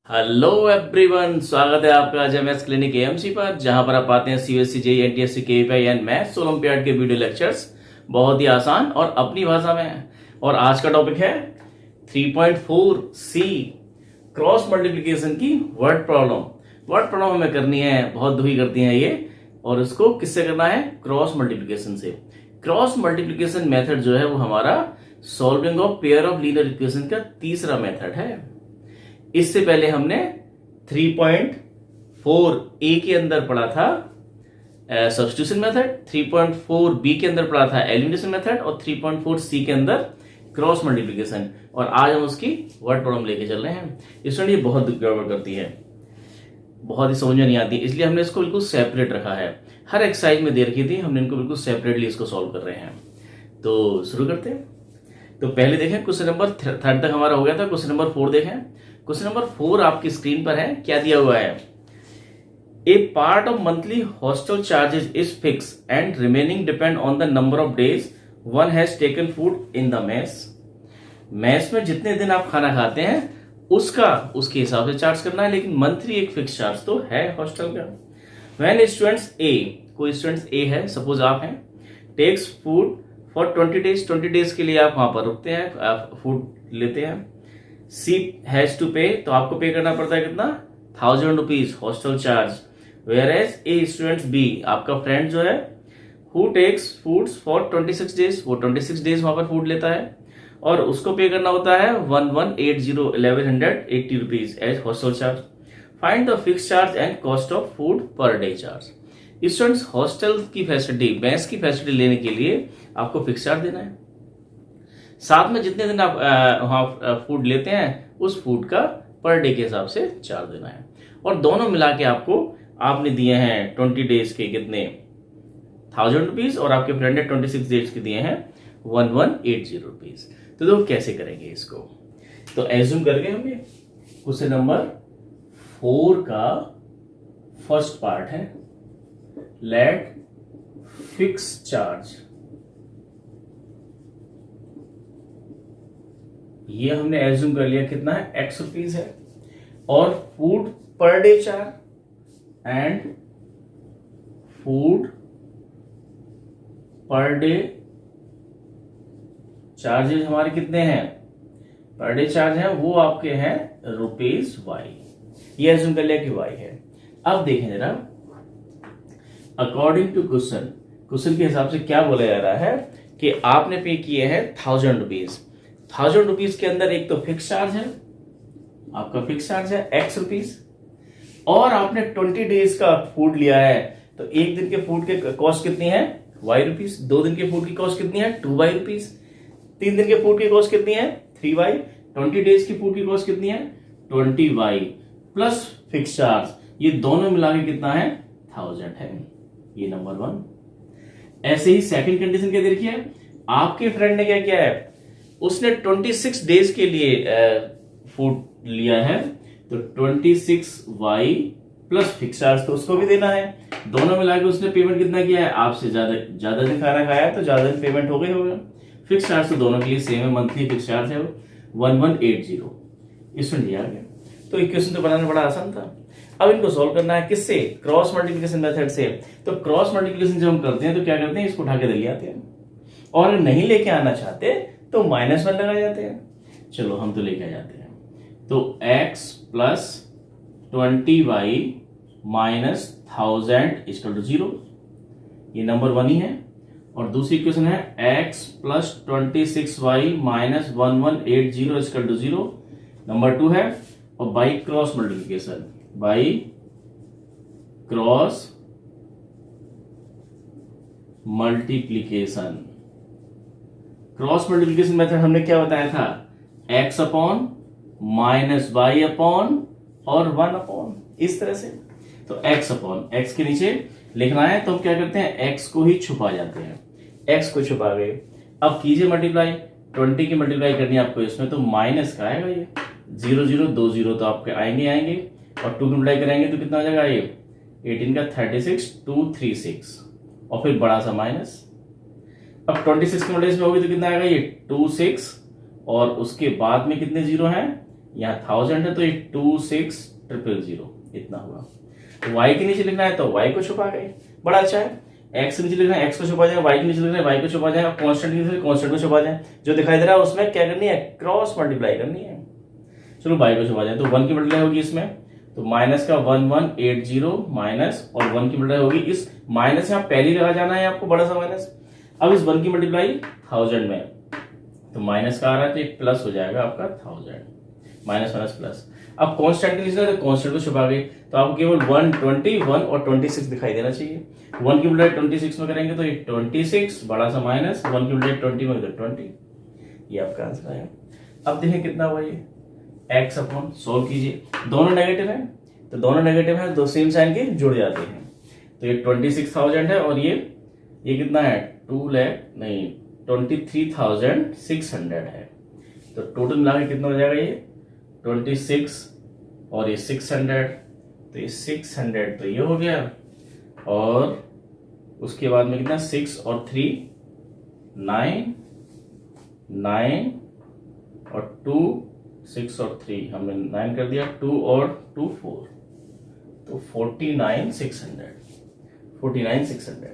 Hello everyone, स्वागत है आपका आज एमएस क्लिनिक एएमसी पर, जहां पर आप पाते हैं CBSE JEE NTSC KVPY and maths olympiad के वीडियो लेक्चर्स बहुत ही आसान और अपनी भाषा में। और आज का टॉपिक है 3.4 सी क्रॉस मल्टीप्लिकेशन की वर्ड प्रॉब्लम। वर्ड प्रॉब्लम हमें करनी है, बहुत दुखी करती हैं ये। और इसको किससे करना है? क्रॉस मल्टीप्लिकेशन से। क्रॉस मल्टीप्लिकेशन मेथड जो है वो हमारा solving of pair of linear equation का तीसरा मेथड है। इससे पहले हमने 3.4 ए के अंदर पढ़ा था सब्स्टिट्यूशन मेथड, 3.4 बी के अंदर पढ़ा था एलिमिनेशन मेथड और 3.4 सी के अंदर क्रॉस मल्टीप्लिकेशन। और आज हम उसकी वर्ड प्रॉब्लम लेके चल रहे हैं। स्टूडेंट ये बहुत गड़बड़ करती है, बहुत ही समझ में नहीं आती, इसलिए हमने इसको बिल्कुल सेपरेट रखा है। हर एक्सरसाइज में दे रखी थी, हमने इनको बिल्कुल सेपरेटली इसको सॉल्व कर रहे हैं। तो शुरू करते हैं। तो पहले देखें, क्वेश्चन नंबर 3 तक हमारा हो गया था। क्वेश्चन नंबर 4 देखें। क्वेश्चन नंबर 4 आपकी स्क्रीन पर है। क्या दिया हुआ है? A part of monthly hostel charges is fix and remaining depend on the number of days one has taken food in the mess. Mess में जितने दिन आप खाना खाते हैं उसके हिसाब से चार्ज करना है, लेकिन मंथली एक फिक्स चार्ज तो है हॉस्टल का। व्हेन स्टूडेंट्स ए, कोई स्टूडेंट्स ए है, सपोज आप हैं, takes food for 20 days, 20 days के लिए आप वहां पर रुकते हैं, आप फूड लेते हैं। सी हैज टू पे, तो आपको पे करना पड़ता है कितना? 1000 rupees hostel charge. Whereas a student B, आपका फ्रेंड जो है, who takes foods for 26 days, वो 26 डेज वहां पर फूड लेता है और उसको पे करना होता है 1180 rupees as hostel charge. Find the fixed charge and cost of food per day charge. Students, hostel की फैसिलिटी, मेस की फैसिलिटी लेने के लिए आपको फिक्स चार्ज देना है, साथ में जितने दिन आप वहां फूड लेते हैं उस फूड का पर डे के हिसाब से चार्ज देना है। और दोनों मिला के आपने दिए हैं 20 डेज के कितने? 1000 रुपीज, और आपके फ्रेंड ने 26 डेज के दिए हैं 1180 रुपीज। तो देखो कैसे करेंगे इसको। तो एज्यूम करके हमें क्वेश्चन नंबर 4 का फर्स्ट पार्ट है, लेट फिक्स चार्ज, ये हमने एज्यूम कर लिया कितना है? x रुपीज है। और food per day charge and food per day charges हमारे कितने हैं? पर डे चार्ज है वो आपके हैं ₹y। ये एज्यूम कर लिया कि y है। अब देखें जरा, अकॉर्डिंग टू क्वेश्चन के हिसाब से क्या बोला जा रहा है कि आपने पे किए हैं 1000 रुपीज। 1000 रुपीज के अंदर एक तो फिक्स चार्ज है, आपका फिक्स चार्ज है x रुपीज, और आपने 20 डेज का फूड लिया है, तो एक दिन के फूड के कॉस्ट कितनी है? y rupees. 2 दिन के फूड की कॉस्ट कितनी है? 2y rupees. 3 दिन के फूड की कॉस्ट कितनी है? 3y। 20 डेज की फूड की कॉस्ट कितनी है? 20y प्लस फिक्स चार्ज, ये दोनों मिला के कितना है? 1000 है। ये नंबर 1। ऐसे ही सेकंड कंडीशन क्या देखिए, आपके फ्रेंड ने क्या किया है, उसने 26 डेज के लिए फूड लिया है, तो 26y प्लस फिक्स चार्ज तो उसको भी देना है। दोनों मिला के उसने पेमेंट कितना किया है? आपसे ज्यादा दिन खाना खाया है तो ज्यादा दिन पेमेंट हो गई होगा। फिक्स चार्ज तो दोनों के लिए सेम है, मंथली फिक्स चार्ज है 1180। इसमें दिया गया। तो इक्वेशन तो बनाना बड़ा आसान था। अब इनको सॉल्व करना है किससे? क्रॉस मल्टीप्लिकेशन मेथड से। तो क्रॉस मल्टीप्लिकेशन जब हम करते हैं तो क्या करते हैं, इसको उठा के ले आते हैं, और अगर नहीं लेके आना चाहते तो -1 लगा जाते हैं। चलो हम तो लेके आ जाते हैं। तो x plus 20y minus 1000 equal to 0, ये नंबर 1 ही है। और दूसरी इक्वेशन है x plus 26y minus 1180 equal to 0, number 2 है। और by cross multiplication, by cross multiplication, cross multiplication method हमने क्या बताया था? x upon minus y upon और 1 अपॉन, इस तरह से। तो x अपॉन, x के नीचे लिखना है तो हम क्या करते हैं, x को ही छुपा जाते हैं, x को छुपा गए। अब कीजिए मल्टीप्लाई, 20 की मल्टीप्लाई करनी है आपको इसमें, तो माइनस का आएगा ये 0 0 2 0 तो आपके आएंगे और 2 की मल्टीप्लाई करेंगे तो कितना हो जाएगा? ये 18 का 36 2 3 6 और फिर बड़ा सा माइनस। अब 26 की मल्टीप्लाई में होगी तो कितना आएगा? ये 2 6 और उसके बाद में कितने जीरो हैं? यहाँ 1000 है तो ये 26000 इतना हुआ। y के नीचे लिखना है तो y को छुपा गए, बड़ा अच्छा है। x के नीचे लिखना है x को छुपा जाए, y के नीचे लिखना है y को छुपा जाए, और कांस्टेंट के नीचे कांस्टेंट को छुपा जाए। जो दिखाई दे रहा है उसमें क्या करनी है, क्रॉस मल्टीप्लाई करनी है। चलो y को छुपा जाए तो 1 की मल्टीप्लाई होगी इसमें, तो माइनस का 1180 माइनस और 1 की मल्टीप्लाई होगी, इस माइनस यहाँ पहले लगा जाना है आपको, बड़ा सा माइनस। अब इस 1 की मल्टीप्लाई 1000 में, तो माइनस का आ रहा है तो एक प्लस हो जाएगा आपका 1000, माइनस माइनस प्लस। अब कांस्टेंट के लिए तो कांस्टेंट को छुपा गई, तो आपको केवल 121 और 26 दिखाई देना चाहिए। 1 की मल्टीप्लाई 26 में करेंगे तो ये 26 बड़ा सा माइनस, 1 की मल्टीप्लाई 20 में तो 20, ये आपका आंसर है। अब देखिए कितना हुआ ये x अपॉन, सोल्व कीजिए। दोनों नेगेटिव है तो दोनों नेगेटिव है, दो सेम साइन के जुड़ जाते हैं। तो ये 26,000 है और ये कितना है 23,600 है। तो टोटल मिला के कितना हो जाएगा ये 26 और ये 600, तो ये 600 तो ये हो गया, और उसके बाद में कितना 6 और 3 9 9 और 2 6 और 3 हमने 9 कर दिया, 2 और 2 4, तो 49,600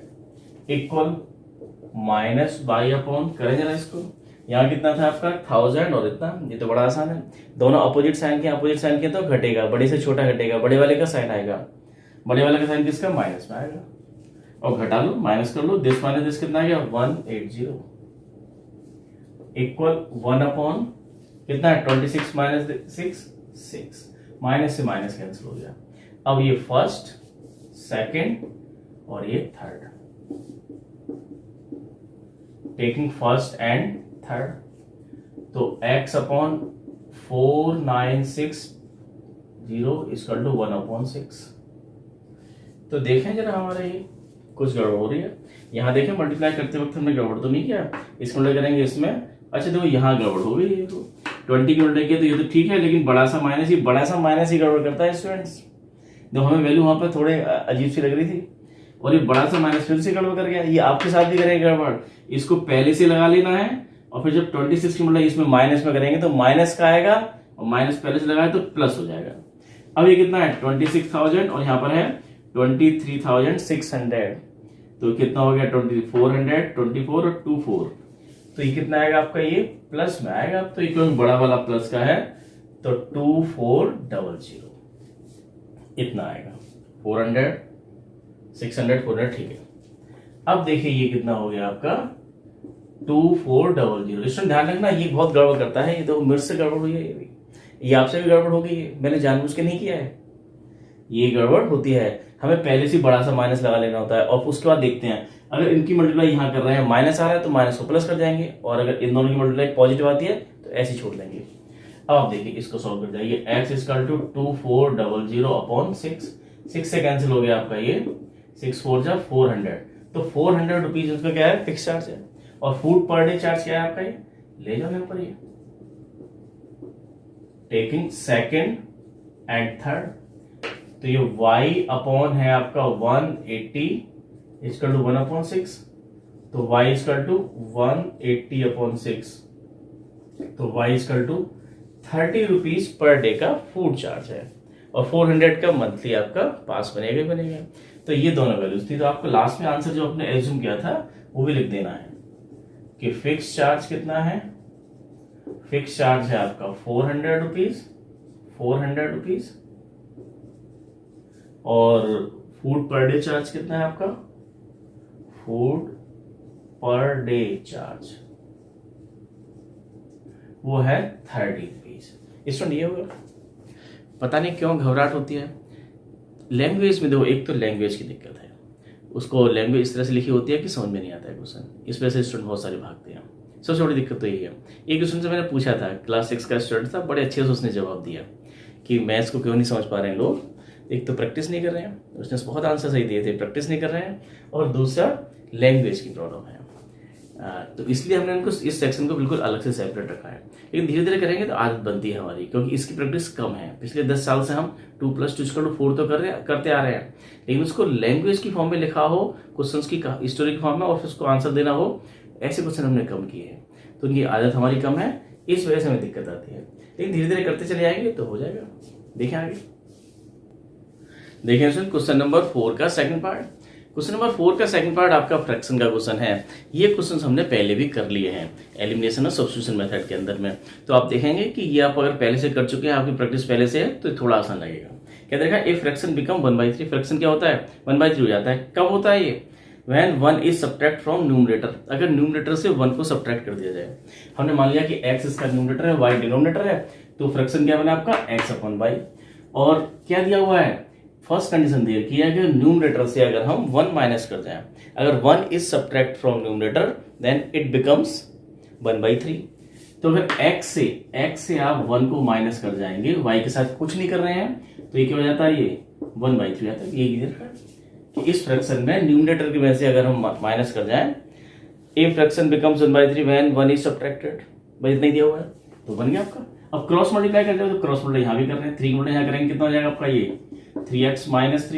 इक्वल माइनस बाई अपॉन, करें जरा इसको। यहाँ कितना था आपका 1000 और इतना, ये तो बड़ा आसान है। दोनों अपोजिट साइन के तो घटेगा, बड़े से छोटा घटेगा, बड़े वाले का साइन आएगा, बड़े वाले का साइन किसका माइनस में आएगा, और घटा लो माइनस कर लो, दिस माइनस दिस कितना आ गया 180 इक्वल 1 अपॉन कितना है 26 माइनस 6 माइनस से माइनस कैंसिल हो गया। अब ये फर्स्ट सेकंड और ये third, taking first and third, तो x upon 4960 equal to 1 upon 6। तो देखें जरा हमारा ये कुछ गड़बड़ हो रही है। यहाँ देखें मल्टीप्लाई करते वक्त हमने गड़बड़ तो नहीं किया, इसको मल्टीप्लाई करेंगे इसमें, अच्छा देखो यहाँ गड़बड़ हो गई, 20 की मल्टीप्लाई किया तो ये तो ठीक है, लेकिन बड़ा सा माइनस ही गड़बड़ करता है स्टूडेंट्स। देखो हमें वैल्यू वहां पर थोड़े अजीब सी लग रही थी, और ये बड़ा सा माइनस फिर से गड़बड़ कर गया। ये आपके साथ भी करेगा गड़बड़, इसको पहले से लगा लेना है, और फिर जब 26 की मल्टीप्लाई इसमें माइनस में करेंगे तो माइनस का आएगा, और माइनस पहले से लगाए तो प्लस हो जाएगा। अब ये कितना है 26,000 और यहाँ पर है 23,600, तो कितना हो गया 2400, 24 और 24, तो ये कितना आएगा आपका, ये प्लस में आएगा। तो ये क्योंकि बड़ा वाला प्लस का है तो 2400 इतना आएगा, 400 600 400 ठीक है। अब देखिए ये कितना हो गया आपका 2400। इसमें ध्यान रखना ये बहुत गड़बड़ करता है, ये तो मेरे से गड़बड़ हुई है, ये आपसे भी गड़बड़ हो गई है, मैंने जानबूझ के नहीं किया है, ये गड़बड़ होती है। हमें पहले से बड़ा सा माइनस लगा लेना होता है, और उसके बाद देखते हैं अगर इनकी मल्टीप्लाई यहाँ कर रहे हैं माइनस आ रहा है तो माइनस को प्लस कर जाएंगे, और अगर इन दोनों की मल्टीप्लाई पॉजिटिव आती है तो ऐसे छोड़ देंगे। अब आप देखिए इसको सॉल्व कर जाइए, x इक्वल टू 2400 अपॉन 6 से कैंसिल हो गया आपका ये 6 4 जा 400, तो 400 रुपीज उसका क्या है फिक्स चार्ज है, और फूड पर डे चार्ज क्या है आपका, ये ले जाओ यहाँ पर, ये टेकिंग सेकेंड एंड थर्ड, तो ये y अपॉन है आपका 180 इक्वल टू 1 अपॉन 6, तो y इक्वल टू 180 अपॉन 6, तो y equal to 30 rupees per day का फूड चार्ज है, और 400 का मंथली आपका पास बनेगा ही बनेगा। तो ये दोनों वैल्यूज थी, तो आपको लास्ट में आंसर जो आपने एज्यूम किया था वो भी लिख देना है कि फिक्स चार्ज कितना है, फिक्स चार्ज है आपका 400 रुपीज, और फूड पर डे चार्ज कितना है आपका, फूड पर डे चार्ज वो है 30 रुपीज। इसमें ये होगा, पता नहीं क्यों घबराहट होती है लैंग्वेज में। देखो एक तो लैंग्वेज की दिक्कत है, उसको लैंग्वेज इस तरह से लिखी होती है कि समझ में नहीं आता है क्वेश्चन, इस वजह से स्टूडेंट बहुत सारे भागते हैं। सबसे बड़ी दिक्कत तो यही है। एक क्वेश्चन से मैंने पूछा था, क्लास 6 का स्टूडेंट था, बड़े अच्छे से उसने जवाब दिया कि मैथ्स को क्यों नहीं समझ पा रहे हैं लोग, एक तो प्रैक्टिस नहीं कर रहे हैं, उसने बहुत आंसर सही दिए थे, प्रैक्टिस नहीं कर रहे हैं, और दूसरा लैंग्वेज की प्रॉब्लम है। तो इसलिए हमने इनको इस सेक्शन को बिल्कुल अलग से सेपरेट रखा है, लेकिन धीरे धीरे करेंगे तो आदत बनती है हमारी, क्योंकि इसकी प्रैक्टिस कम है। पिछले 10 साल से हम 2 + 2 = 4 तो करते आ रहे हैं, लेकिन उसको लैंग्वेज की फॉर्म में लिखा हो, क्वेश्चंस की हिस्टोरी की फॉर्म में, और फिर उसको आंसर देना हो, ऐसे क्वेश्चन हमने कम किए हैं। तो उनकी आदत हमारी कम है, इस वजह से हमें दिक्कत आती है। लेकिन धीरे धीरे करते चले जाएंगे तो हो जाएगा। देखें आगे, देखें क्वेश्चन नंबर 4 का सेकंड पार्ट। क्वेश्चन नंबर 4 का सेकंड पार्ट आपका फ्रैक्शन का क्वेश्चन है। ये क्वेश्चन हमने पहले भी कर लिए हैं एलिमिनेशन और सब्स्टिट्यूशन मेथड के अंदर में। तो आप देखेंगे कि ये आप अगर पहले से कर चुके हैं, आपकी प्रैक्टिस पहले से है, तो थोड़ा आसान लगेगा। क्या देखा, ए फ्रैक्शन बिकम 1/3। फ्रैक्शन क्या होता है, 1/3 हो जाता है। कब होता है ये, when 1 is subtract from numerator। अगर न्यूमरेटर से 1 को सब्ट्रैक्ट कर दिया जाए, हमने मान लिया कि x इसका न्यूमरेटर है, y डिनोमिनेटर है, तो फ्रैक्शन क्या बना आपका x/y। और क्या दिया हुआ है, फर्स्ट कंडीशन दिया कि अगर न्यूमरेटर से अगर हम 1 माइनस कर जाए, अगर 1 is subtract from numerator then it becomes 1/3। तो अगर x से आप 1 को माइनस कर जाएंगे, y के साथ कुछ नहीं कर रहे हैं, तो ये क्या हो जाता है, ये 1/3 हो जाता है। ये देखा कि इस फ्रैक्शन में न्यूमरेटर की वजह से अगर हम माइनस कर जाएं, a fraction becomes 1/3 when 1 is subtracted. भाई इतना ही दिया हुआ है तो बन गया आपका। अब क्रॉस मल्टीप्लाई कर रहे हो तो क्रॉस मल्टीप्लाई यहाँ भी कर रहे हैं, 3 गुणा यहाँ करेंगे कितना हो जाएगा आपका, ये 3x minus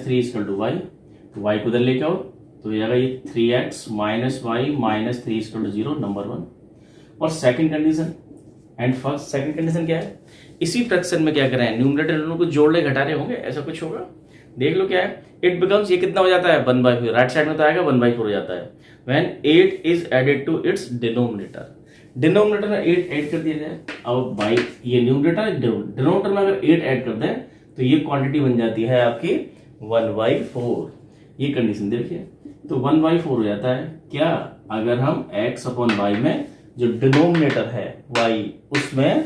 3 equal to y. तो वाई को उधर लेके आओ तो हो जाएगा ये 3x minus y minus 3 equal to 0, number 1। और second condition and first, second condition क्या है, इसी फ्रैक्शन में क्या करें, न्यूमरेटर दोनों को जोड़ ले घटा रहे होंगे, ऐसा कुछ होगा। देख लो क्या है, इट बिकम्स, ये कितना हो जाता है 1/4, राइट साइड में तो आएगा 1/4 हो जाता है when 8 is added to its denominator. Denominator में 8 ऐड कर दिया जाए, अब बाई ये न्यूमरेटर, डिनोमिनेटर में अगर 8 ऐड कर दें तो ये क्वांटिटी बन जाती है आपकी 1/4। ये कंडीशन देखिए, तो 1/4 हो जाता है क्या, अगर हम x/y में जो डिनोमिनेटर है y, उसमें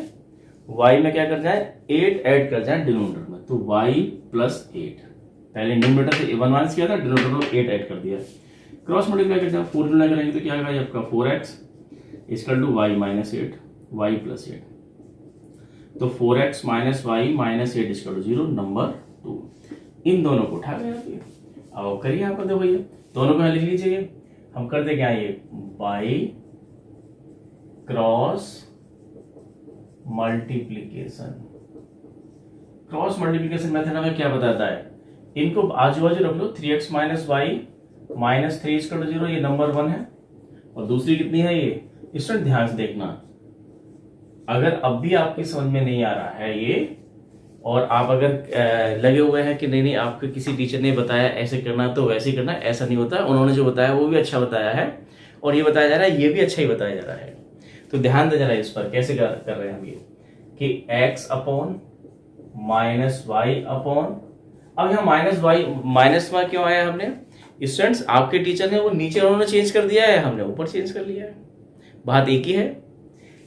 y में क्या कर जाए, 8 ऐड कर जाए डिनोमिनेटर में, तो y प्लस 8। पहले न्यूमरेटर से 1 माइनस किया था, डिनोमिनेटर में 8 ऐड कर दिया। क्रॉस मल्टीप्लाई करते हैं, 4 मल्टीप्लाई करेंगे तो क्या आएगा आपका 4x equal to y minus 8, y plus 8। तो 4x minus y minus 8 equal to 0, number 2। इन दोनों को उठा गया। अब करिए यहाँ पर, देखो ये दोनों को लिख लीजिए। हम करते क्या, ये by cross multiplication. Cross multiplication method हमें क्या बताता है, इनको आजू बाजू रख लो, 3x minus y minus 3 equal to 0, ये नंबर 1 है। और दूसरी कितनी है, ये स्टूडेंट ध्यान से देखना, अगर अब भी आपकी समझ में नहीं आ रहा है ये, और आप अगर लगे हुए हैं कि नहीं आपको किसी टीचर ने बताया ऐसे करना तो वैसे ही करना, ऐसा नहीं होता। उन्होंने जो बताया वो भी अच्छा बताया है, और ये बताया जा रहा है ये भी अच्छा ही बताया जा रहा है। तो ध्यान दे जरा इस पर, कैसे कर रहे हैं हम ये कि x upon minus y upon, अब यहाँ माइनस वाई क्यों आया हमने, स्टूडेंट्स आपके टीचर ने वो नीचे उन्होंने चेंज कर दिया है, हमने ऊपर चेंज कर लिया है, बात एक ही है।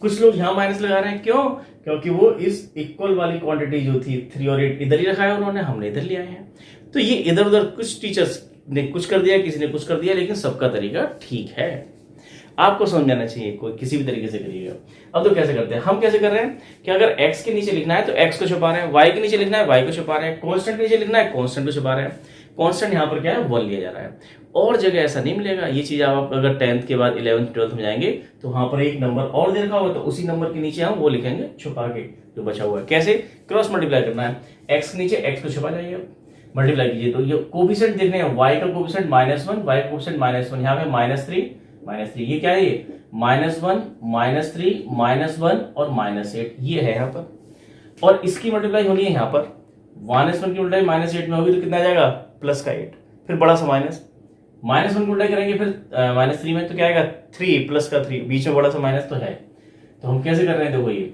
कुछ लोग यहाँ माइनस लगा रहे हैं, क्यों, क्योंकि वो इस इक्वल वाली क्वांटिटी जो थी 3 और 8 इधर ही रखा है उन्होंने, हमने इधर ले आए हैं। तो ये इधर उधर कुछ टीचर्स ने कुछ कर दिया, किसी ने कुछ कर दिया, लेकिन सबका तरीका ठीक है। आपको समझ जाना चाहिए, कोई किसी भी तरीके से करिएगा। अब तो कैसे करते हैं, हम कैसे कर रहे हैं कि अगर x के नीचे लिखना है तो x को छुपा रहे हैं, y के नीचे लिखना है y को छुपा रहे हैं, कांस्टेंट के नीचे लिखना है कांस्टेंट को छुपा रहे हैं। कांस्टेंट यहाँ पर क्या है 1 लिया जा रहा है, और जगह ऐसा नहीं मिलेगा। ये चीज आप अगर 10th के बाद 11th 12th में जाएंगे तो वहां पर एक नंबर और दे रखा होगा, तो उसी नंबर के नीचे हम वो लिखेंगे छुपा के जो बचा हुआ है। कैसे, क्रॉस मल्टीप्लाई करना है, x के नीचे x को छुपा जाइए, मल्टीप्लाई कीजिए। तो ये कोफिशिएंट देखने हैं, y का कोफिशिएंट -1, y का कोफिशिएंट -1, यहाँ पे -3, ये क्या है, ये -1 -3 -1 और -8, ये है यहाँ पर। और इसकी मल्टीप्लाई होनी है यहाँ पर, -1 की मल्टीप्लाई -8 में होगी तो कितना आ जाएगा, प्लस का 8, फिर बड़ा सा -1 की मल्टीप्लाई करेंगे फिर -3 में तो क्या आएगा 3 प्लस का 3, बीच में बड़ा सा माइनस तो है। तो हम कैसे कर रहे हैं, देखो ये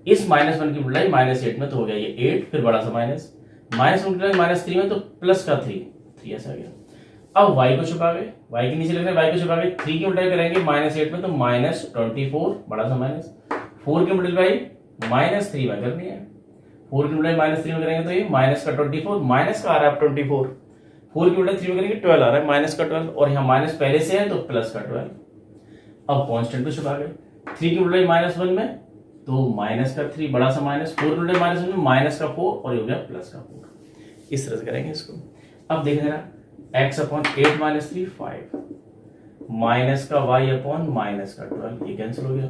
इस -1 की मल्टीप्लाई -8 में तो हो गया ये 8, फिर बड़ा सा माइनस, -1 की -3 में तो प्लस का 3 ऐसा गया। अब y को छुपा गए, y के नीचे लिख रहे हैं, y को छुपा गए, 3 की मल्टीप्लाई करेंगे -8 में तो -24, बड़ा सा माइनस, 4 की मल्टीप्लाई -3 में करनी है, 4 की मल्टीप्लाई -3 में करेंगे तो ये माइनस का 24, माइनस का आ रहा है 24, 4 की मल्टीप्लाई 3 में करेंगे 12 आ रहा है, माइनस का 12, और यहाँ माइनस पहले से है तो प्लस का 12। अब कांस्टेंट को छुपा गए, 3 की मल्टीप्लाई -1 में तो माइनस का 3, बड़ा सा माइनस, 4 की मल्टीप्लाई -1 में माइनस का 4, और ये हो गया प्लस का 4। इस तरह से करेंगे इसको। अब देख लेना, x अपॉन 8 -3 5, माइनस का y अपॉन माइनस का 12, ये कैंसिल हो गया,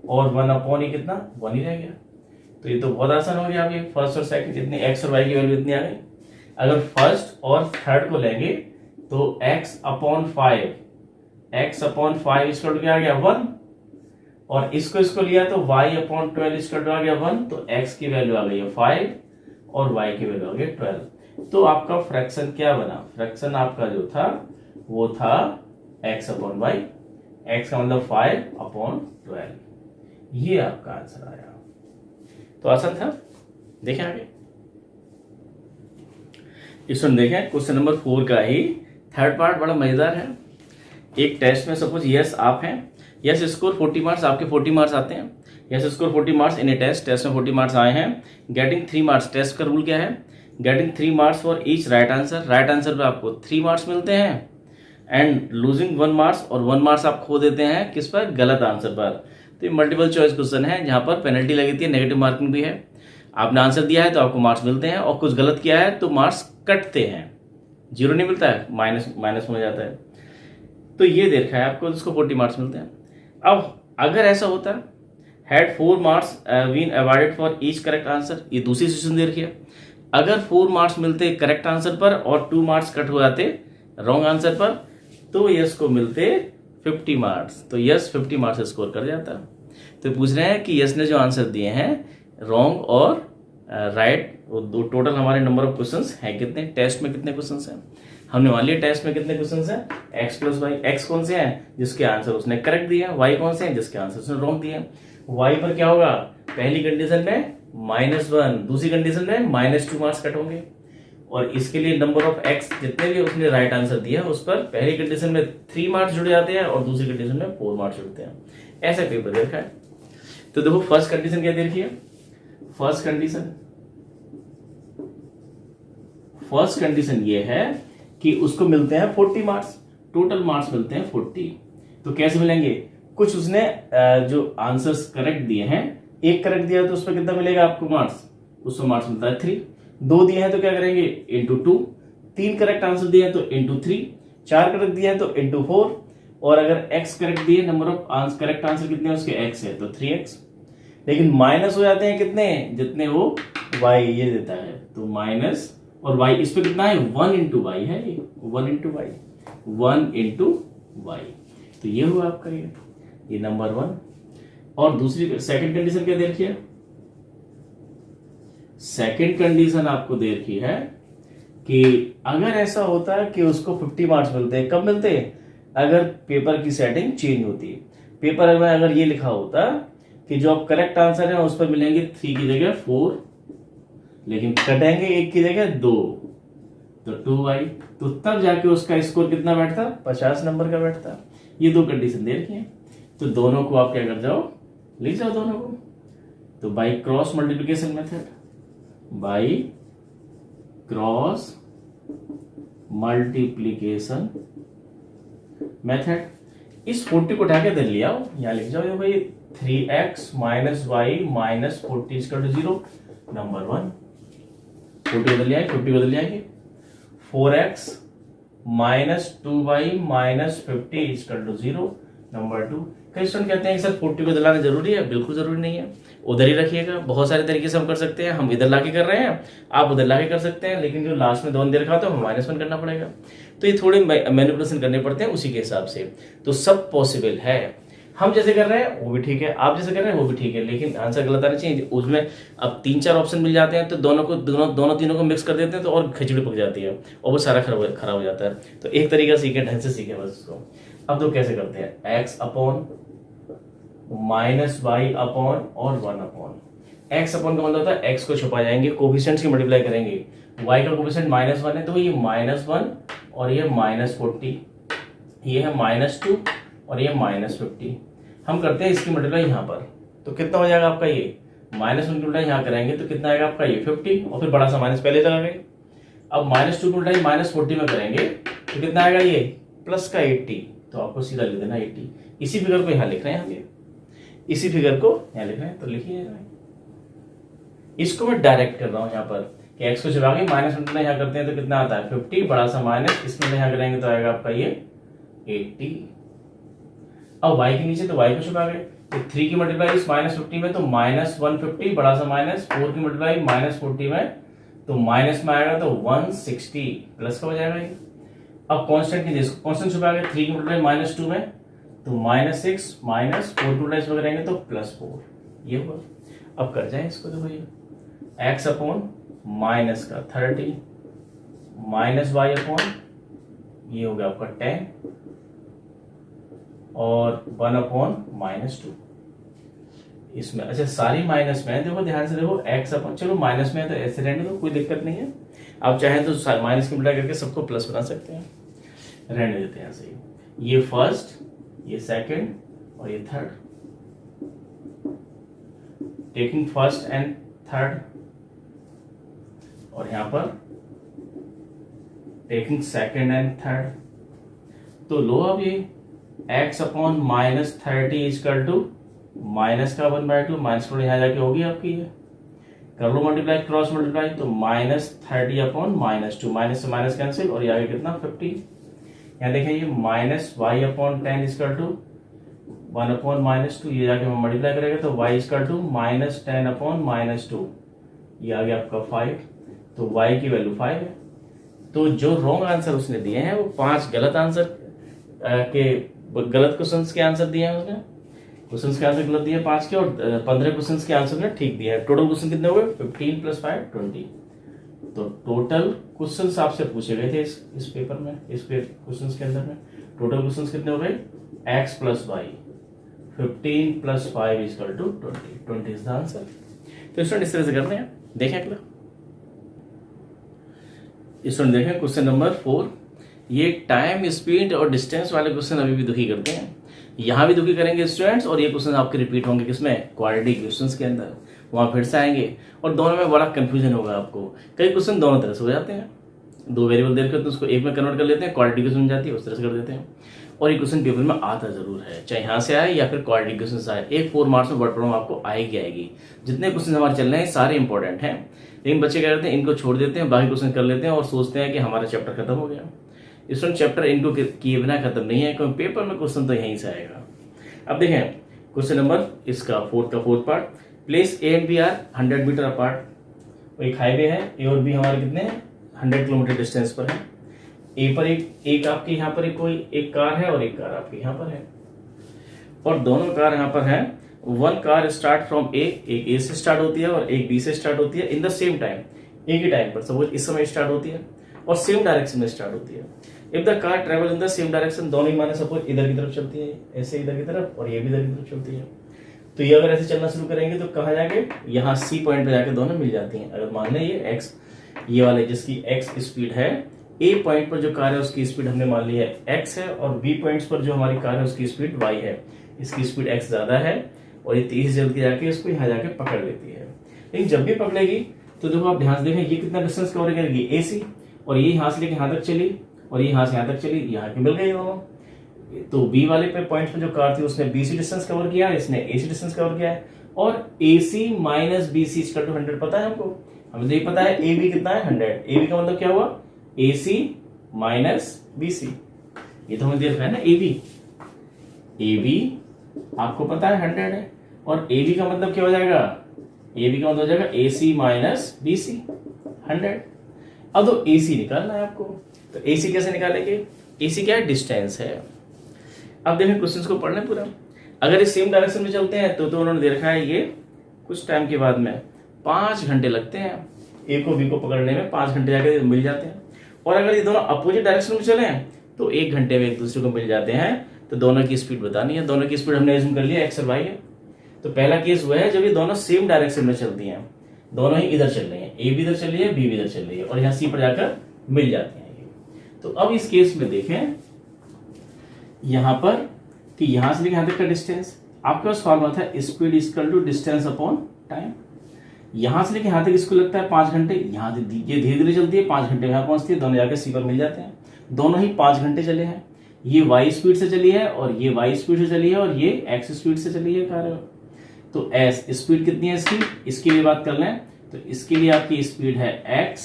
और 1 अपॉन ये कितना 1 ही रह गया। तो ये तो बहुत आसान हो गया। अभी फर्स्ट और सेकंड जितनी x और y की वैल्यू इतनी आ गई। अगर फर्स्ट और थर्ड को लेंगे तो x अपॉन 5 इक्वल टू क्या आ गया 1, और इसको लिया तो y अपॉन 12 इसका आ गया 1, तो x की वैल्यू आ गई है 5 और y की वैल्यू आ गई 12। तो आपका फ्रैक्शन क्या बना, फ्रैक्शन आपका जो था वो था x अपॉन y, x का मतलब 5 अपॉन 12, ये आपका आंसर आया। तो आसान था। देखें आगे इसमें, देखें क्वेश्चन नंबर 4 का ही थर्ड पार्ट बड़ा मजेदार है। एक टेस्ट में सपोज यस आप हैं, यस स्कोर 40 मार्क्स, आपके 40 मार्क्स आते हैं, yes score 40 marks in a test में 40 मार्क्स आए हैं, गेटिंग 3 मार्क्स, टेस्ट का रूल क्या है, getting 3 marks for each right answer, right answer पे आपको 3 मार्क्स मिलते हैं, एंड लूजिंग 1 मार्क्स, और 1 मार्क्स आप खो देते हैं किस पर, गलत आंसर पर। तो ये मल्टीपल चॉइस क्वेश्चन है जहां पर पेनल्टी लगती है, नेगेटिव मार्किंग भी है। आपने आंसर दिया है तो आपको मार्क्स मिलते हैं, और कुछ गलत किया है तो मार्क्स कटते हैं, 0 नहीं मिलता है, माइनस हो जाता है। तो ये देखा है आपको, इसको 40 मार्क्स मिलते हैं। अब अगर ऐसा होता had 4 marks been awarded for each correct answer, ये दूसरी सिचुएशन दे रखी है। अगर 4 मार्क्स मिलते करेक्ट आंसर पर और 2 मार्क्स कट हो जाते रॉन्ग आंसर पर, तो यस को मिलते 50 मार्क्स, तो यस 50 मार्क्स स्कोर कर जाता। तो पूछ रहे हैं कि यस ने जो आंसर दिए हैं रॉन्ग और राइट, वो दो टोटल हमारे नंबर ऑफ क्वेश्चंस हैं कितने, टेस्ट में कितने क्वेश्चंस हैं, हमने मान लिया टेस्ट में कितने क्वेश्चंस हैं, x प्लस वाई, एक्स कौन से हैं जिसके आंसर उसने करेक्ट दिया, y कौन से हैं जिसके आंसर उसने रॉन्ग दिया। y पर क्या होगा, पहली कंडीशन में -1, दूसरी कंडीशन में -2 मार्क्स कट होंगे, और इसके लिए नंबर ऑफ x जितने भी उसने राइट आंसर दिया उस पर पहली कंडीशन में 3 मार्क्स जुड़ जाते हैं और दूसरी कंडीशन में 4 मार्क्स जुड़ते हैं। ऐसा पेपर देखा है। तो देखो फर्स्ट कंडीशन क्या दे रखी है, फर्स्ट कंडीशन ये है कि उसको मिलते हैं 40 मार्क्स, टोटल मार्क्स मिलते हैं 40। तो कैसे मिलेंगे, कुछ उसने जो आंसर्स करेक्ट दिए हैं, एक करेक्ट दिया तो उस पर कितना मिलेगा आपको मार्क्स, उसमें मार्क्स मिलता है 3, 2 दिए हैं तो क्या करेंगे इंटू 2, 3 करेक्ट आंसर दिए हैं तो इंटू 3, 4 करेक्ट दिए हैं तो इंटू 4, और अगर x करेक्ट दिए, नंबर ऑफ करेक्ट आंसर कितने हैं उसके x है तो 3x, लेकिन माइनस हो जाते हैं कितने, जितने वो y ये देता है, तो माइनस, और y इस पे कितना है 1 इंटू वाई है, ये 1 इंटू वाई, 1 इंटू वाई। तो ये हुआ आपका ये नंबर 1। और दूसरी सेकंड कंडीशन क्या दे रखी है, सेकंड कंडीशन आपको दे रखी है कि अगर ऐसा होता है कि उसको 50 मार्क्स मिलते हैं, कब मिलते हैं, अगर पेपर की सेटिंग चेंज होती है। पेपर में अगर ये लिखा होता कि जो अब करेक्ट आंसर है उस पर मिलेंगे 3 की जगह 4, लेकिन कटेंगे 1 की जगह 2, तो 2y, तो तब जाके उसका स्कोर कितना बैठता, 50 नंबर का बैठता। ये 2 कंडीशन दे रखी है, तो दोनों को आप क्या कर जाओ, लिख जाओ दोनों को। तो by cross multiplication method, by cross multiplication method, इस 40 को उठा के इधर ले आओ, यहां लिख जाओ भाई 3x minus y minus 40 equal to 0, number 1। 40 बदल जाएगी, 50 बदल जाएगी, 4x minus 2y minus 50 equal to 0, number 2। कई स्टूडेंट कहते हैं कि सर 40 को दिलाना जरूरी है, बिल्कुल जरूरी नहीं है, उधर ही रखिएगा। बहुत सारे तरीके से हम कर सकते हैं, हम इधर लाके कर रहे हैं, आप उधर लाके कर सकते हैं, लेकिन जो लास्ट में 2 दे रखा तो -1 करना पड़ेगा। तो ये थोड़े मैनिपुलेशन करने पड़ते हैं उसी के हिसाब से। तो सब पॉसिबल है, हम जैसे कर रहे हैं वो भी ठीक है, आप जैसे कर रहे हैं वो भी ठीक है, लेकिन आंसर गलत आना चाहिए। उसमें अब 3-4 ऑप्शन मिल जाते हैं तो दोनों तीनों को मिक्स कर देते हैं तो और खिचड़ी पक जाती है और वो सारा खराब हो जाता है। तो एक तरीका सीखे, ढंग से सीखे बस उसको। अब तो कैसे करते हैं, x upon minus y upon और 1 अपॉन। x अपॉन का मतलब होता है x को छुपा जाएंगे, कोफिशिएंट्स की मल्टीप्लाई करेंगे, y का कोफिशिएंट -1 है तो ये -1 और ये -40, ये है -2 और ये -50। हम करते हैं इसकी मल्टीप्लाई यहाँ पर, तो कितना हो जाएगा आपका ये -1 की मल्टीप्लाई यहाँ करेंगे तो कितना आएगा आपका ये 50, और फिर बड़ा सा माइनस पहले लगाएंगे। अब -2 की मल्टीप्लाई -40 में करेंगे तो कितना आएगा ये प्लस का 80, तो आपको सीधा लिख देना 80। इसी फिगर को यहाँ लिख रहे हैं हम, इसी फिगर को यहाँ लिख रहे हैं, तो लिखिए इसको मैं डायरेक्ट कर रहा हूँ यहाँ पर कि x को छुपा के -1 यहाँ करते हैं तो कितना आता है 50, बड़ा सा माइनस, इसमें यहाँ करेंगे तो आएगा आपका ये 80। अब y के नीचे तो y को छुपा गए, तो 3 की मल्टीप्लाई इस -50 में तो -150, बड़ा सा माइनस, 4 की मल्टीप्लाई -40 में तो माइनस में आएगा तो 160, प्लस का हो जाएगा ये। अब कांस्टेंट की जगह कांस्टेंट छुपा गए, 3 की मल्टीप्लाई -2 में तो -6 माइनस 4 टू टाइम्स वगैरह रहेंगे तो +4, ये हुआ। अब कर जाए इसको, देखो ये x अपॉन माइनस का 30 माइनस y अपॉन ये हो गया आपका 10 और 1 अपॉन -2 इसमें। अच्छा सारी माइनस में है, देखो ध्यान से देखो x अपॉन, चलो माइनस में है तो ऐसे रहने दो, कोई दिक्कत नहीं है। आप चाहें तो माइनस की मल्टीप्लाई करके सबको प्लस बना सकते हैं, रहने देते हैं ऐसे ही। ये फर्स्ट, ये सेकंड और ये third, taking first and third, और यहां पर टेकिंग सेकंड एंड थर्ड। तो लो अब ये x upon -30 equal to minus का 1/2, माइनस को यहाँ जाके होगी आपकी, ये कर लो मल्टीप्लाई, क्रॉस मल्टीप्लाई, तो -30 अपॉन -2, माइनस से माइनस कैंसिल और ये आगे कितना 50। यहाँ देखें ये -y upon 10 equal to 1 upon -2, ये जाके हम मल्टीप्लाई करेंगे तो y इजकल टू -10 अपॉन -2, ये आ गया आपका 5, तो y की वैल्यू 5 है। तो जो रॉन्ग आंसर उसने दिए हैं वो 5 गलत आंसर के गलत क्वेश्चंस के आंसर दिए हैं उसने, क्वेश्चंस के आंसर गलत दिए 5 के, और 15 क्वेश्चंस के आंसर ने ठीक दिया है। टोटल क्वेश्चन कितने हुए 15 + 5 20। तो टोटल क्वेश्चंस आपसे पूछे गए थे इस पेपर में, इस क्वेश्चंस के अंदर में टोटल क्वेश्चंस कितने हो गए x + y 15 + 5 = 20 is the answer. तो स्टूडेंट इस तरह से करते हैं, देखें अगला स्टूडेंट देखें क्वेश्चन नंबर 4। ये टाइम, स्पीड और डिस्टेंस वाले क्वेश्चन अभी भी दुखी करते हैं, यहाँ भी दुखी करेंगे स्टूडेंट्स, और ये क्वेश्चन आपके रिपीट होंगे किसमें, क्वाड्रेटिक क्वेश्चंस के अंदर, वहाँ फिर से आएंगे और दोनों में बड़ा कंफ्यूजन होगा आपको। कई क्वेश्चन दोनों तरह से हो जाते हैं, दो वेरिएबल देकर तो उसको एक में कन्वर्ट कर लेते हैं, क्वाड्रेटिक क्वेश्चन जाती है उस तरह से कर देते हैं। और ये क्वेश्चन पेपर में आता जरूर है, चाहे यहाँ से आए या फिर क्वाड्रेटिक क्वेश्चन से आए, एक 4 मार्क्स में वर्ड प्रॉब्लम आपको आएगी। जितने क्वेश्चन हमारे चल रहे हैं सारे इंपॉर्टेंट हैं, लेकिन बच्चे क्या करते हैं इनको छोड़ देते हैं, बाकी क्वेश्चन कर लेते हैं और सोचते हैं कि हमारा चैप्टर खत्म हो गया। स्टूडेंट चैप्टर इनको किए बिना खत्म नहीं है, क्योंकि पेपर में क्वेश्चन तो यहीं से आएगा। अब देखें क्वेश्चन नंबर इसका fourth part, place A and B are 100 metre apart. एक हाईवे है, ए और बी हमारे कितने 100 किलोमीटर डिस्टेंस पर है। ए पर एक आपके यहाँ पर एक कार है और एक कार आपके यहाँ पर है, और दोनों कार यहाँ पर है। वन कार स्टार्ट फ्रॉम ए, एक ए से स्टार्ट होती है और एक बी से स्टार्ट होती है इन द सेम टाइम, एक ही टाइम पर, सपोज इस समय स्टार्ट होती है और सेम डायरेक्शन में स्टार्ट होती है। If the car travel in the same direction, दोनों ही माने सपोज इधर की तरफ चलती है, ऐसे इधर की तरफ, और ये भी इधर की तरफ चलती है, तो ये अगर ऐसे चलना शुरू करेंगे तो कहाँ जाके, यहाँ सी पॉइंट पे जाके दोनों मिल जाती हैं। अगर मान लें ये एक्स, ये वाले जिसकी एक्स स्पीड है, ए पॉइंट पर जो कार है उसकी स्पीड हमने मान ली है एक्स है, और बी पॉइंट्स पर जो हमारी कार है उसकी स्पीड वाई है, इसकी स्पीड एक्स ज्यादा है और ये 30 जल्दी जाके इसको यहाँ जाके पकड़ लेती है। लेकिन जब भी पकड़ेगी तो देखो आप ध्यान से देखें ये कितना डिस्टेंस कवर करेगी ए सी, और ये यहाँ से लेके यहाँ तक चली और ये यहाँ से यहाँ तक चली, यहाँ की मिल गई दोनों। तो बी वाले पे पॉइंट पे जो कार थी उसने बी सी डिस्टेंस कवर किया, इसने ए सी डिस्टेंस कवर किया है, और A C minus B C equal to 100 पता है हमको, हमें तो ये पता है ए बी कितना है 100। ए बी का मतलब क्या हुआ ए सी माइनस बी सी, ये तो हमें देखा है ना ए बी आपको पता है 100 है, और ए बी का मतलब क्या हो जाएगा, ए बी का मतलब हो जाएगा ए सी माइनस बी सी 100। अब तो ए सी निकालना है आपको, तो ए सी कैसे निकालेंगे, ए सी क्या है डिस्टेंस है। अब देखें क्वेश्चंस को पढ़ लें पूरा। अगर इस सेम डायरेक्शन में चलते हैं तो उन्होंने दे रखा है ये कुछ टाइम के बाद में 5 घंटे लगते हैं, ए को बी को पकड़ने में 5 घंटे जाके मिल जाते हैं। और अगर ये दोनों अपोजिट डायरेक्शन में चले तो 1 घंटे में एक दूसरे को मिल जाते हैं। तो दोनों की स्पीड बतानी है, दोनों की स्पीड हमने एज्यूम कर लिया एक्स और वाई है। तो पहला केस हुआ है जब ये दोनों सेम डायरेक्शन में चलती हैं, दोनों ही इधर चल रही हैं, ए भी इधर चल रही है बी भी इधर चल रही है, और यहाँ सी पर जाकर मिल जाती हैं ये। तो अब इस केस में देखें यहां पर कि यहां से लेकर यहां तक का डिस्टेंस, आपके पास फॉर्मूला था speed equal to distance upon time. यहां से लेकर यहां तक इसको लगता है 5 घंटे, यहां से ये धीरे धीरे चलती है 5 घंटे यहां पहुंचती है, दोनों जाकर सी पर मिल जाते हैं। दोनों ही 5 घंटे चले हैं, ये वाई स्पीड से चली है और ये वाई स्पीड से चली है और ये एक्स स्पीड से चली है कार। तो एस स्पीड कितनी है इसकी भी बात कर लें तो इसके लिए आपकी स्पीड है एक्स,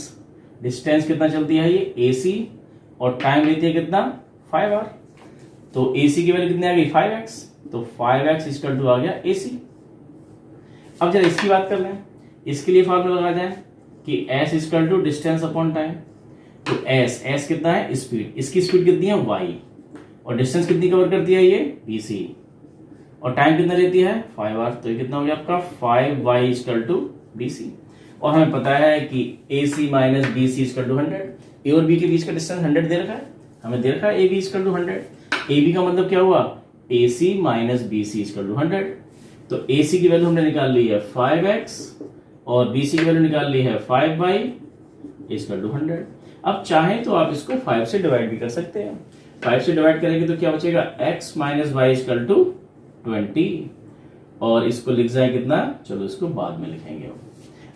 डिस्टेंस कितना चलती है ये ए सी, और टाइम लेती है कितना 5 आवर। तो ए सी की वैल्यू कितनी आ गई 5x, तो 5x इक्वल टू आ गया ए सी। अब जरा इसकी बात कर लें, इसके लिए फॉर्मूला लगा जाए कि s equal to distance upon time. तो s कितना है स्पीड, इसकी स्पीड कितनी है y, और डिस्टेंस कितनी कवर करती है ये BC, और टाइम कितना लेती है 5 आवर। तो ये कितना हो गया आपका 5y इक्वल टू BC। और हमें पता है कि AC minus BC equal to 100। A और बी के बीच का डिस्टेंस 100 दे रखा है, हमें दे रखा है AB इक्वल टू 100। AB का मतलब क्या हुआ AC minus BC equal to 100। तो AC की वैल्यू हमने निकाल ली है 5x और BC की वैल्यू निकाल ली है 5y इक्वल टू 100। अब चाहें तो आप इसको 5 से डिवाइड भी कर सकते हैं। 5 से डिवाइड करेंगे तो क्या बचेगा x minus y equal to 20, और इसको लिख जाए कितना, चलो इसको बाद में लिखेंगे।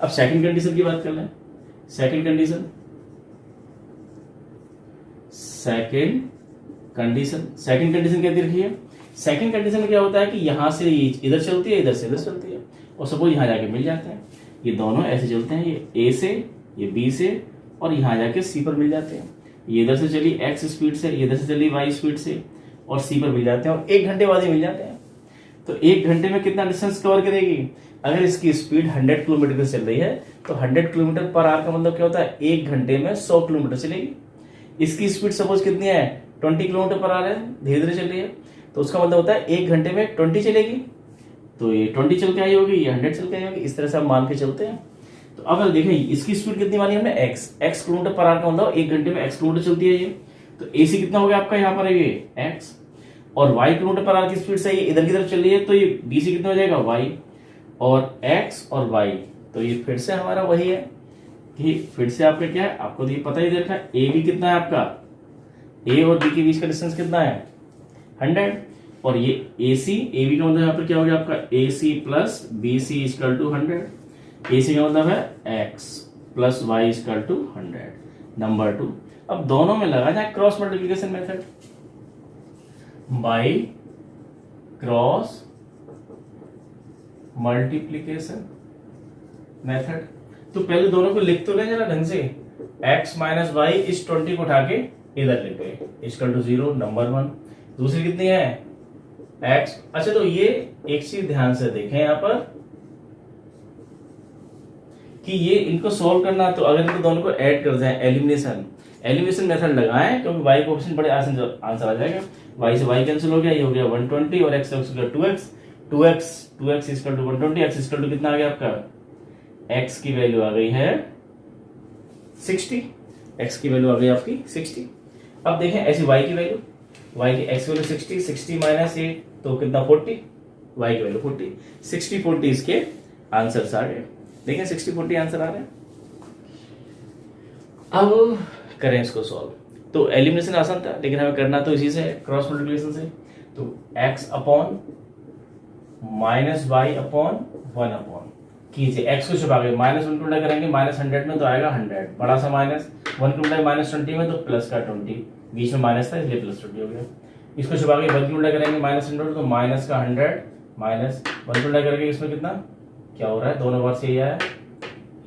अब सेकंड कंडीशन की बात कर लें। सेकंड कंडीशन क्या दे रखी है। सेकंड कंडीशन में क्या होता है कि यहां से इधर चलती है, इधर से इधर चलती है, और सपोज यहां जाके मिल जाते हैं। ये दोनों ऐसे चलते हैं, ये A से, ये B से, और यहां जाके C पर मिल जाते हैं। ये इधर से चली x स्पीड से, ये इधर से चली y स्पीड से, और C पर मिल जाते हैं, और 1 घंटे बाद ही मिल जाते हैं। तो 1 घंटे में कितना डिस्टेंस कवर करेगी। अगर इसकी स्पीड 100 किलोमीटर चल रही है तो 100 किलोमीटर पर आवर का मतलब क्या होता है 1 घंटे में 100 किलोमीटर चलेगी। इसकी स्पीड सपोज कितनी है 20 किलोमीटर पर आवर है, धीरे धीरे चल रही है, तो उसका मतलब होता है 1 घंटे में 20 चलेगी। तो ये 20 चल के आई होगी, ये 100 चल के आई होगी, इस तरह से हम मान के चलते हैं। तो अब देखें इसकी स्पीड कितनी मानी हमने x किलोमीटर पर आवर का मतलब 1 घंटे में x किलोमीटर चलती है ये। तो AC कितना हो गया आपका यहाँ पर ये x, और y किलोमीटर पर आवर की स्पीड से ये इधर की तरफ चल रही है, तो ये BC कितना हो जाएगा y, और x और y, तो ये फिर से हमारा वही है कि फिर से आपका क्या है, आपको तो ये पता ही दे रखा है AB कितना है आपका, A और B के बीच का डिस्टेंस कितना है 100, और ये AB का मतलब यहाँ पर क्या हो गया आपका AC plus BC equal to 100। AC का मतलब है x plus y equal to 100। Number 2, अब दोनों में लगा जाए cross multiplication method, by cross multiplication method. तो पहले दोनों को लिख तो लें जरा ढंग से, x माइनस वाई इस 20 को उठा के इधर लिख गए इक्वल टू 0, नंबर 1। दूसरी कितनी है x। अच्छा तो ये एक चीज ध्यान से देखें यहां पर कि ये इनको सॉल्व करना, तो अगर इनको दोनों को ऐड कर जाए एलिमिनेशन मेथड लगाएं, क्योंकि y कोएफिशिएंट बड़े आसान आंसर आ जाएगा। y से y कैंसिल हो गया, ये हो गया 120, और x हो गया 2x equal to 120, x equal to कितना आ गया आपका, x की वैल्यू आ गई है 60, x की वैल्यू आ गई आपकी 60। अब देखें ऐसी y की वैल्यू, y की x वैल्यू 60 माइनस 8 तो कितना 40, y की वैल्यू 40, 60 40 इसके आंसर आ गए। देखें 60 40 आंसर आ रहे हैं। अब करें इसको सॉल्व। तो एलिमिनेशन आसान था, लेकिन हमें करना तो इसी से है, क्रॉस मल्टीप्लिकेशन से। तो x upon minus y upon 1 upon कीजिए, x को छुपा के माइनस 1 को करेंगे माइनस 100 में तो आएगा 100, बड़ा सा माइनस 1 को माइनस 20 में तो प्लस का 20, बीच में माइनस था इसलिए प्लस 20 हो गया। इसको छुपा के 1 को करेंगे माइनस 100 तो माइनस का 100 माइनस 1 को करेंगे, इसमें कितना क्या हो रहा है, दोनों बार से ये आया,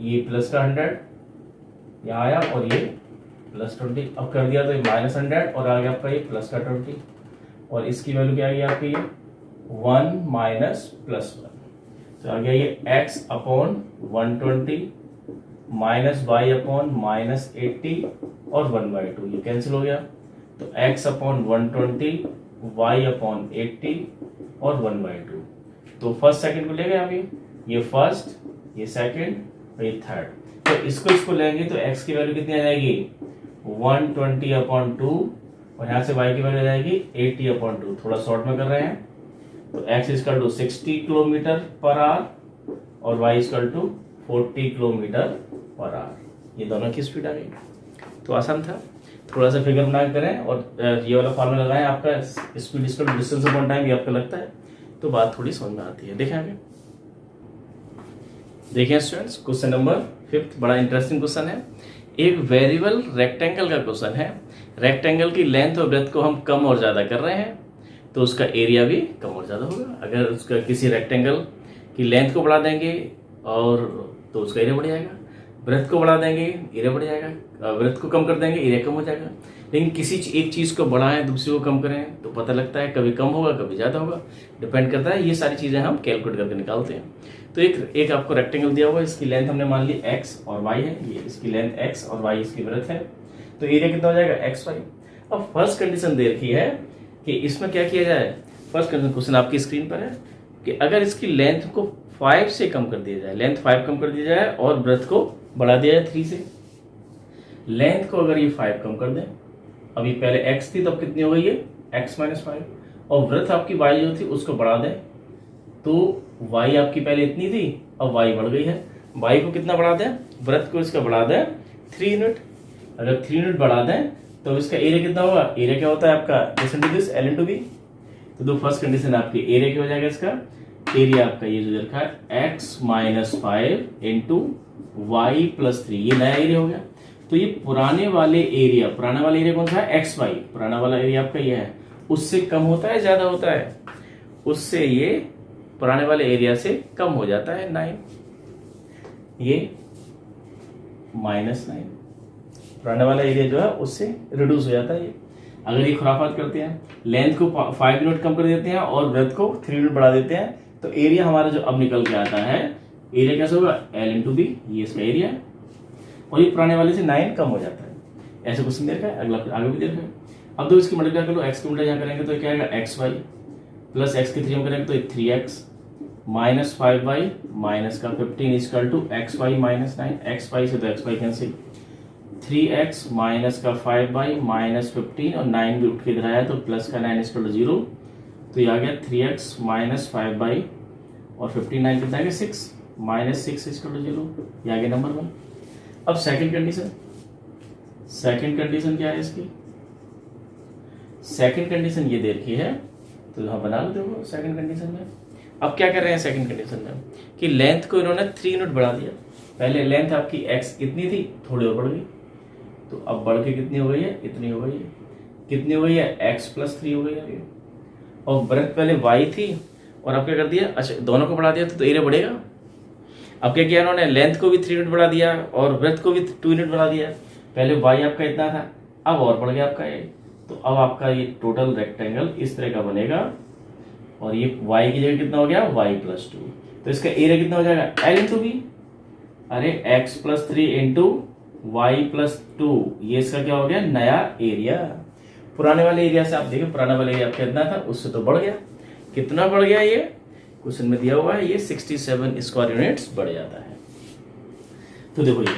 ये प्लस का 100 यहाँ आया और ये प्लस 20। अब कर दिया तो ये माइनस 100 और आ गया आपका ये प्लस का 20, और इसकी वैल्यू क्या आ गई आपकी ये 1 माइनस प्लस 1, तो आ गया ये x upon 120 minus y upon minus 80 और 1/2, ये कैंसिल हो गया। तो x अपॉन 120 y अपॉन 80 और 1/2, तो फर्स्ट सेकंड को ले गए अभी, ये फर्स्ट ये सेकंड और ये थर्ड। तो इसको लेंगे तो x की वैल्यू कितनी आ जाएगी 120 अपॉन 2, और यहाँ से y की वैल्यू आ जाएगी 80 अपॉन 2। थोड़ा शॉर्ट में कर रहे हैं, तो x equal to 60 kilometre per hour और y equal to 40 kilometre per hour. ये दोनों की स्पीड आ गई। तो आसान था, थोड़ा सा फिगर बना करें और ये वाला फॉर्मूला लगाएं, आपका speed equal to distance upon time, ये आपको लगता है तो बात थोड़ी समझ में आती है। देखें आगे, देखिए स्टूडेंट्स क्वेश्चन नंबर 5 बड़ा इंटरेस्टिंग क्वेश्चन है। एक वेरिएबल रेक्टेंगल का क्वेश्चन है। रेक्टेंगल की लेंथ और ब्रेथ को हम कम और ज्यादा कर रहे हैं तो उसका एरिया भी कम और ज्यादा होगा। अगर उसका किसी रेक्टेंगल की लेंथ को बढ़ा देंगे और तो उसका एरिया बढ़ जाएगा, ब्रेथ को बढ़ा देंगे एरिया बढ़ जाएगा, ब्रेथ को कम कर देंगे एरिया कम हो जाएगा। लेकिन किसी एक चीज को बढ़ाएं दूसरी को कम करें तो पता लगता है कभी कम होगा कभी ज्यादा होगा, डिपेंड करता है। ये सारी चीजें हम कैलकुलेट करके निकालते हैं। तो एक आपको रेक्टेंगल दिया हुआ है, इसकी लेंथ हमने मान ली x और y है, ये इसकी लेंथ x और y इसकी ब्रेथ है, तो एरिया कितना हो जाएगा xy। अब फर्स्ट कंडीशन दे रखी है कि इसमें क्या किया जाए। फर्स्ट क्वेश्चन आपकी स्क्रीन पर है कि अगर इसकी लेंथ को 5 से कम कर दिया जाए, लेंथ 5 कम कर दिया जाए और ब्रेथ को बढ़ा दिया जाए 3 से। लेंथ को अगर ये 5 कम कर दें, अभी पहले x थी, तब कितनी हो गई ये x माइनस 5, और ब्रेथ आपकी y जो थी उसको बढ़ा दें, तो y आपकी पहले इतनी थी, अब y बढ़ गई है। y को कितना बढ़ा दें, ब्रेथ को इसका बढ़ा दें 3 यूनिट। अगर 3 यूनिट बढ़ा दें तो इसका एरिया कितना होगा, एरिया क्या होता है आपका this into this L into b. तो फर्स्ट कंडीशन आपकी एरिया क्या हो जाएगा, इसका एरिया आपका ये जो रखा है x minus 5 into y plus 3, ये नया एरिया हो गया। तो ये पुराने वाले एरिया कौन सा है, एक्स वाई, पुराना वाला एरिया आपका ये है, उससे कम होता है ज्यादा होता है, उससे ये पुराने वाले एरिया से कम हो जाता है 9, ये -9, पुराने वाला एरिया जो है उससे रिड्यूस हो जाता है ये। अगर ये खुराफात करते हैं, लेंथ को 5 यूनिट कम कर देते हैं और ब्रेथ को 3 यूनिट बढ़ा देते हैं, तो एरिया हमारा जो अब निकल के आता है, एरिया कैसे होगा L इंटू बी, ये इसका एरिया है, और ये पुराने वाले से 9 कम हो जाता है। ऐसे क्वेश्चन दे रखा है, अगला आगे भी दे रखा है। अब तो इसकी मल्टीप्लाई कर लो, एक्स की मल्टीप्लाई यहाँ करेंगे तो क्या आएगा एक्स वाई प्लस एक्स की 3 हम करेंगे तो 3x माइनस 5y माइनस का 15 equal to x y minus 9, x y से तो x y cancel, 3x minus का 5y माइनस 15 और 9 भी उठ के इधर आया तो प्लस का 9 इजकल टू 0, तो ये आ गया 3x माइनस 5y और 59 कितना आएगा 6 माइनस 6 इजकल टू 0, ये आ गया नंबर 1। अब सेकंड कंडीशन क्या है इसकी, सेकंड कंडीशन ये दे रखी है, तो यहाँ बना लो देखो सेकंड कंडीशन में। अब क्या कर रहे हैं सेकंड कंडीशन में कि लेंथ को इन्होंने 3 यूनिट बढ़ा दिया। पहले लेंथ आपकी x कितनी थी, थोड़ी और बढ़ गई, तो अब बढ़ के कितनी हो गई है, इतनी हो गई है, कितनी हो गई है x प्लस 3 हो गई है। और ब्रेथ पहले y थी और अब क्या कर दिया, अच्छा दोनों को बढ़ा दिया तो एरिया बढ़ेगा। अब क्या किया इन्होंने, लेंथ को भी 3 यूनिट बढ़ा दिया और ब्रेथ को भी 2 यूनिट बढ़ा दिया। पहले y आपका इतना था, अब और बढ़ गया आपका ये, तो अब आपका ये टोटल रेक्टेंगल इस तरह का बनेगा, और ये y की जगह कितना हो गया y प्लस 2, तो इसका एरिया कितना हो जाएगा L इंटू बी, अरे x plus 3 into y plus 2, ये इसका क्या हो गया नया एरिया। पुराने वाले एरिया से आप देखिए, पुराना वाला एरिया आपका कितना था, उससे तो बढ़ गया, कितना बढ़ गया, ये क्वेश्चन में दिया हुआ है, ये 67 स्क्वायर यूनिट्स बढ़ जाता है। तो देखो ये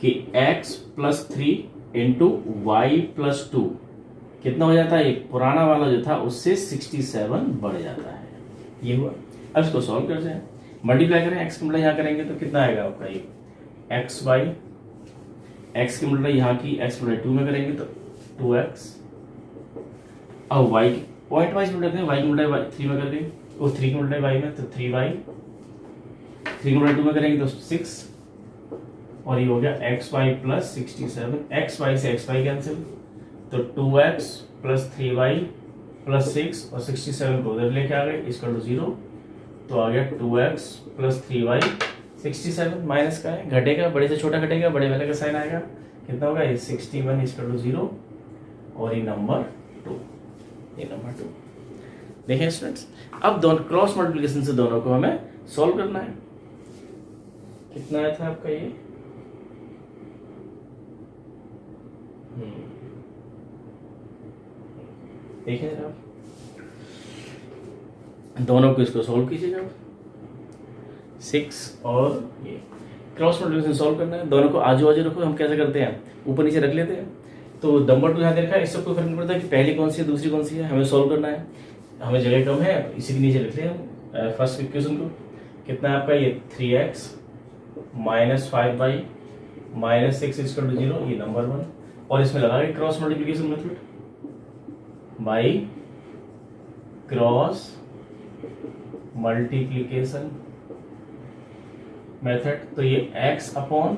कि x plus 3 into y plus 2 कितना हो जाता है, ये पुराना वाला जो था उससे 67 बढ़ जाता है, ये हुआ। अब इसको सॉल्व करते हैं, मल्टीप्लाई करें, x की मल्टीप्लाई यहाँ करेंगे तो कितना आएगा आपका ये x बाई x की मल्टीप्लाई यहाँ की x मल्टीप्लाई 2 में करेंगे तो 2x, अब y की पॉइंट वाइज मल्टीप्लाई करें, y की मल्टीप्लाई 3 में कर देंगे, वो 3 की मल्टीप्लाई y में तो 3y, 3 की मल्टीप्लाई 2 में करेंगे तो 6, और ये हो गया x y plus 67, x y से एक्स वाई कैंसिल, तो 2x प्लस 3y प्लस 6 और 67 को उधर लेके आ गए इसका टू 0, तो आ गया 2x प्लस 3y, 67 माइनस का है, घटेगा, बड़े से छोटा घटेगा, बड़े वाले का साइन आएगा, कितना होगा ये 61 इसका टू 0, और ये नंबर 2, ये नंबर 2। देखें स्टूडेंट्स, अब दोनों क्रॉस मल्टीप्लिकेशन से दोनों को हमें सॉल्व करना है। कितना आया था आपका ये, देखिए जरा दोनों को इसको सॉल्व कीजिएगा, 6 और ये क्रॉस मल्टीप्लिकेशन सॉल्व करना है, दोनों को आजू बाजू रखो। हम कैसे करते हैं, ऊपर नीचे रख लेते हैं, तो नंबर 2 यहाँ दे रखा है, इससे कोई फर्क नहीं पड़ता कि पहली कौन सी है दूसरी कौन सी है, हमें सॉल्व करना है, हमें जगह कम है, इसी के नीचे रख लें हम फर्स्ट इक्वेशन को। कितना है आपका ये 3x minus 5y minus 6 equal to 0, ये नंबर 1, और इसमें लगा के cross multiplication method by cross multiplication method, तो ये x upon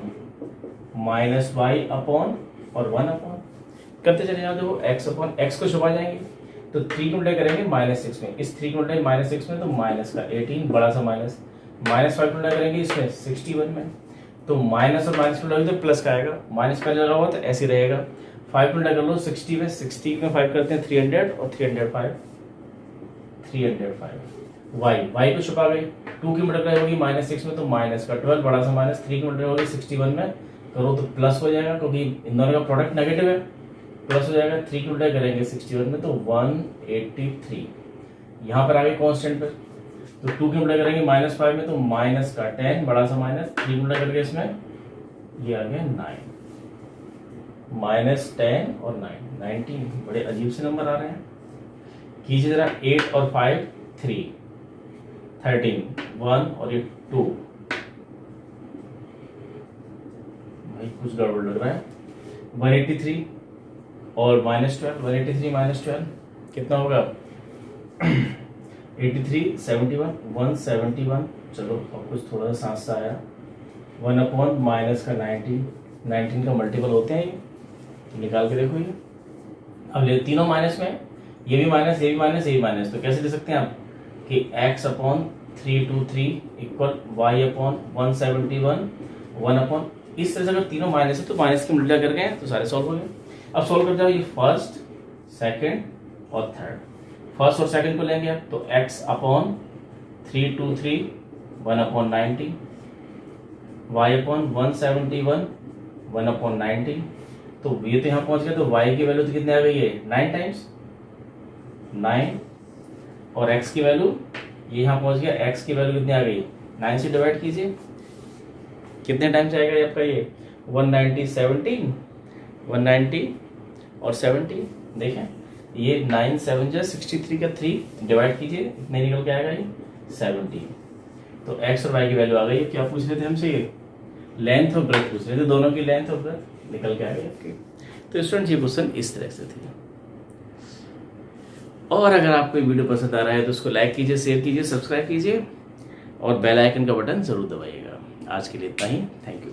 minus y upon और 1 अपॉन करते चले जाओ। देखो x अपॉन x को छुपा जाएंगे तो 3 को मल्टीप्लाई करेंगे -6 में, इस 3 को मल्टीप्लाई -6 में तो माइनस का 18 बड़ा सा माइनस, -5 को मल्टीप्लाई करेंगे इसमें 61 में, तो माइनस और माइनस को तो प्लस का आएगा, माइनस पहले लगा हुआ तो ऐसे ही रहेगा। 5 मल्टीप्लाई कर लो 60 में, 60 में 5 करते हैं 300 और 305 y को छुपा गई, 2 की मल्टीप्लाई होगी -6 में तो माइनस का 12 बड़ा सा माइनस, 3 की मल्टीप्लाई होगी 61 में करो तो प्लस हो जाएगा, क्योंकि इन दोनों का प्रोडक्ट नेगेटिव है, प्लस हो जाएगा 3 की उल्टा करेंगे 61 में तो 183। यहाँ पर आ गए कांस्टेंट पर, तो 2 की उल्टा करेंगे -5 में तो माइनस का 10 बड़ा सा माइनस, 3 उल्टा करके इसमें ये आ गया 9, -10 और 9 19। बड़े अजीब से नंबर आ रहे हैं। कीजिए जरा 8 और 5 3 13 1 और ये 2। भाई कुछ गड़बड़ लग रहा है। 183 और -12, 183 -12 कितना होगा 83 71 171। चलो अब कुछ थोड़ा सा सांस सा आया। 1 अपॉन माइनस का 19 का मल्टीपल होते हैं ये, निकाल के देखो ये। अब ले तीनों माइनस में, ये भी माइनस, ये भी माइनस, ये भी माइनस, तो कैसे ले सकते हैं आप कि x upon 323 equal y upon 171 1 upon, इस तरह से अगर तीनों माइनस है तो माइनस की मल्टीप्लाई कर गए तो सारे सॉल्व हो गए। अब सॉल्व कर जाओ ये फर्स्ट, सेकंड और थर्ड। फर्स्ट और सेकंड को लेंगे आप तो x upon 323 1 upon 90, y upon 171 1 upon 90। तो ये तो यहाँ पहुंच गया, तो y की वैल्यू तो कितनी आ गई है 9 टाइम्स 9, और x की वैल्यू ये यहाँ पहुंच गया, x की वैल्यू कितनी आ गई 9 से डिवाइड कीजिए, कितने टाइम्स आएगा ये आपका ये 190 17 190 और 70। देखें ये 9 7 जा 63 का 3 डिवाइड कीजिए, इतने निकल के आएगा ये 70। तो x और y की वैल्यू आ गई। क्या पूछ रहे थे हमसे, ये लेंथ और ब्रेथ पूछ रहे थे, दोनों की लेंथ और ब्रेथ निकल के आ गई आपकी। तो स्टूडेंट ये क्वेश्चन इस तरह से थे। और अगर आपको ये वीडियो पसंद आ रहा है तो उसको लाइक कीजिए, शेयर कीजिए, सब्सक्राइब कीजिए और बेल आइकन का बटन जरूर दबाइएगा। आज के लिए इतना ही, थैंक यू।